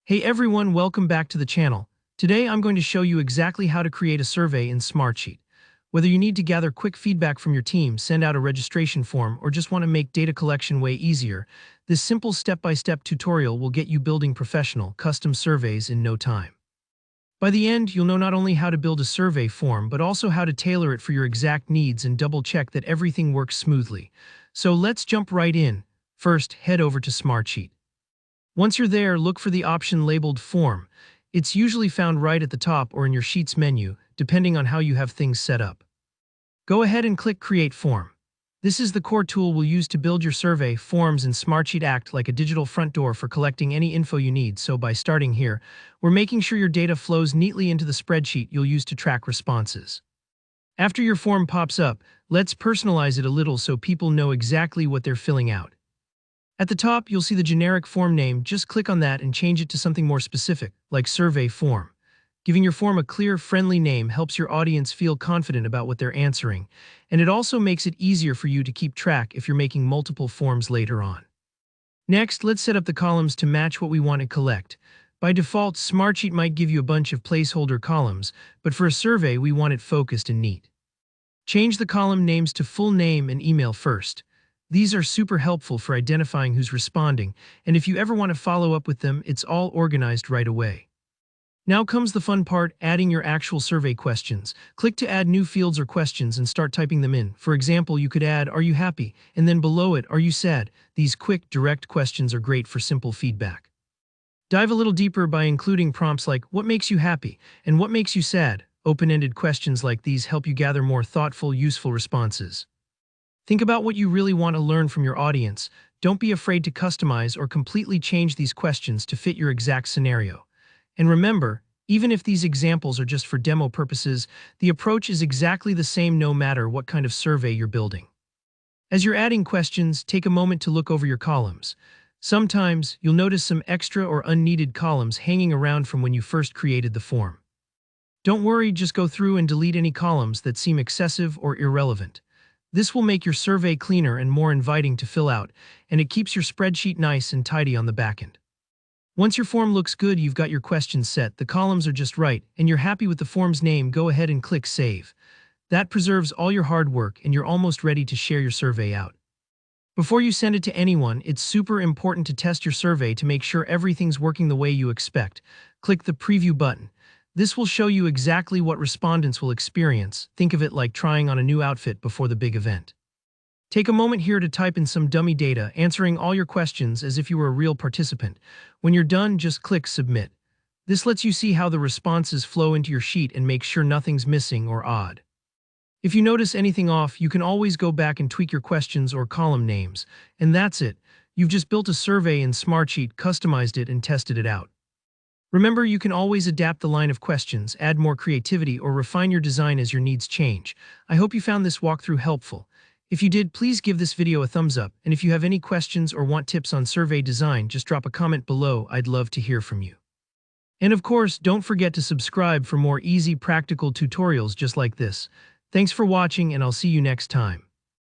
Hey everyone, welcome back to the channel. Today I'm going to show you exactly how to create a survey in Smartsheet. Whether you need to gather quick feedback from your team, send out a registration form, or just want to make data collection way easier, this simple step-by-step tutorial will get you building professional, custom surveys in no time. By the end, you'll know not only how to build a survey form, but also how to tailor it for your exact needs and double-check that everything works smoothly. So let's jump right in. First, head over to Smartsheet. Once you're there, look for the option labeled Form. It's usually found right at the top or in your Sheets menu, depending on how you have things set up. Go ahead and click Create Form. This is the core tool we'll use to build your survey. Forms in Smartsheet act like a digital front door for collecting any info you need, so by starting here, we're making sure your data flows neatly into the spreadsheet you'll use to track responses. After your form pops up, let's personalize it a little so people know exactly what they're filling out. At the top, you'll see the generic form name. Just click on that and change it to something more specific, like Survey Form. Giving your form a clear, friendly name helps your audience feel confident about what they're answering, and it also makes it easier for you to keep track if you're making multiple forms later on. Next, let's set up the columns to match what we want to collect. By default, Smartsheet might give you a bunch of placeholder columns, but for a survey, we want it focused and neat. Change the column names to full name and email first. These are super helpful for identifying who's responding, and if you ever want to follow up with them, it's all organized right away. Now comes the fun part, adding your actual survey questions. Click to add new fields or questions and start typing them in. For example, you could add, "Are you happy?" and then below it, "Are you sad?" These quick, direct questions are great for simple feedback. Dive a little deeper by including prompts like, "What makes you happy?" and "What makes you sad?" Open-ended questions like these help you gather more thoughtful, useful responses. Think about what you really want to learn from your audience. Don't be afraid to customize or completely change these questions to fit your exact scenario. And remember, even if these examples are just for demo purposes, the approach is exactly the same no matter what kind of survey you're building. As you're adding questions, take a moment to look over your columns. Sometimes, you'll notice some extra or unneeded columns hanging around from when you first created the form. Don't worry, just go through and delete any columns that seem excessive or irrelevant. This will make your survey cleaner and more inviting to fill out, and it keeps your spreadsheet nice and tidy on the back end. Once your form looks good, you've got your questions set, the columns are just right, and you're happy with the form's name, go ahead and click Save. That preserves all your hard work, and you're almost ready to share your survey out. Before you send it to anyone, it's super important to test your survey to make sure everything's working the way you expect. Click the Preview button. This will show you exactly what respondents will experience. Think of it like trying on a new outfit before the big event. Take a moment here to type in some dummy data, answering all your questions as if you were a real participant. When you're done, just click Submit. This lets you see how the responses flow into your sheet and make sure nothing's missing or odd. If you notice anything off, you can always go back and tweak your questions or column names. And that's it. You've just built a survey in Smartsheet, customized it, and tested it out. Remember, you can always adapt the line of questions, add more creativity, or refine your design as your needs change. I hope you found this walkthrough helpful. If you did, please give this video a thumbs up, and if you have any questions or want tips on survey design, just drop a comment below. I'd love to hear from you. And of course, don't forget to subscribe for more easy, practical tutorials just like this. Thanks for watching, and I'll see you next time.